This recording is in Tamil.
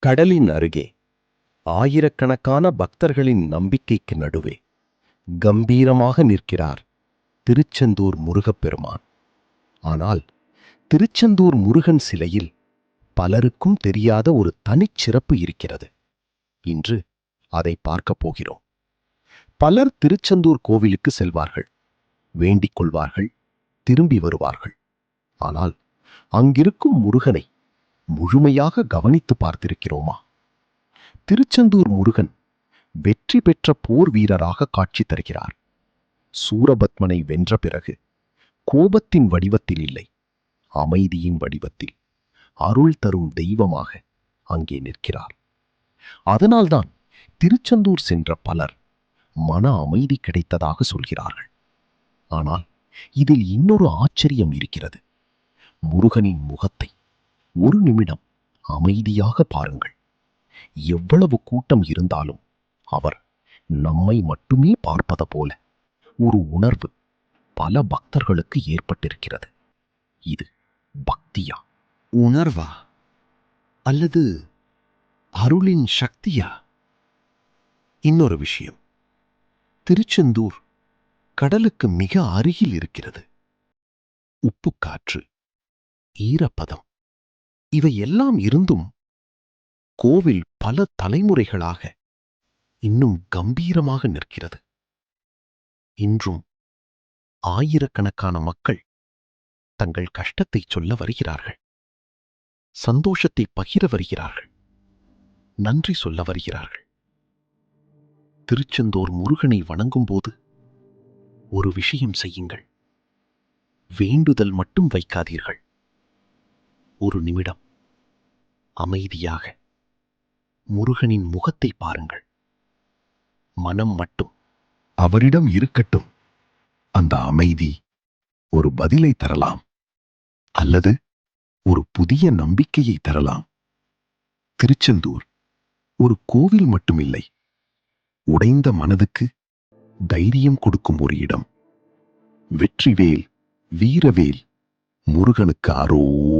கடலின் அருகே ஆயிரக்கணக்கான பக்தர்களின் நம்பிக்கைக்கு நடுவே கம்பீரமாக நிற்கிறார் திருச்செந்தூர் முருகப்பெருமான். ஆனால் திருச்செந்தூர் முருகன் சிலையில் பலருக்கும் தெரியாத ஒரு தனிச்சிறப்பு இருக்கிறது. இன்று அதை பார்க்கப் போகிறோம். பலர் திருச்செந்தூர் கோவிலுக்கு செல்வார்கள், வேண்டிக் கொள்வார்கள், திரும்பி வருவார்கள். ஆனால் அங்கிருக்கும் முருகனை முழுமையாக கவனித்து பார்த்திருக்கிறோமா? திருச்செந்தூர் முருகன் வெற்றி பெற்ற போர் வீரராக காட்சி தருகிறார். சூரபத்மனை வென்ற பிறகு கோபத்தின் வடிவத்தில் இல்லை, அமைதியின் வடிவத்தில் அருள் தரும் தெய்வமாக அங்கே நிற்கிறார். அதனால்தான் திருச்செந்தூர் சென்ற பலர் மன அமைதி கிடைத்ததாக சொல்கிறார்கள். ஆனால் இதில் இன்னொரு ஆச்சரியம் இருக்கிறது. முருகனின் முகத்தை ஒரு நிமிடம் அமைதியாக பாருங்கள். எவ்வளவு கூட்டம் இருந்தாலும் அவர் நம்மை மட்டுமே பார்ப்பது போல ஒரு உணர்வு பல பக்தர்களுக்கு ஏற்பட்டிருக்கிறது. இது பக்தியா, உணர்வா, அல்லது அருளின் சக்தியா? இன்னொரு விஷயம், திருச்செந்தூர் கடலுக்கு மிக அருகில் இருக்கிறது. உப்புக்காற்று, ஈரப்பதம், இவை எல்லாம் இருந்தும் கோவில் பல தலைமுறைகளாக இன்னும் கம்பீரமாக நிற்கிறது. இன்றும் ஆயிரக்கணக்கான மக்கள் தங்கள் கஷ்டத்தை சொல்ல வருகிறார்கள், சந்தோஷத்தை பகிர வருகிறார்கள், நன்றி சொல்ல வருகிறார்கள். திருச்செந்தூர் முருகனை வணங்கும் போது ஒரு விஷயம் செய்யுங்கள். வேண்டுதல் மட்டும் வைக்காதீர்கள். ஒரு நிமிடம் அமைதியாக முருகனின் முகத்தை பாருங்கள். மனம் மட்டும் அவரிடம் இருக்கட்டும். அந்த அமைதி ஒரு பதிலை தரலாம், அல்லது ஒரு புதிய நம்பிக்கையை தரலாம். திருச்செந்தூர் ஒரு கோவில் மட்டுமில்லை, உடைந்த மனதுக்கு தைரியம் கொடுக்கும் ஒரு இடம். வெற்றிவேல், வீரவேல், முருகனுக்கு அரோ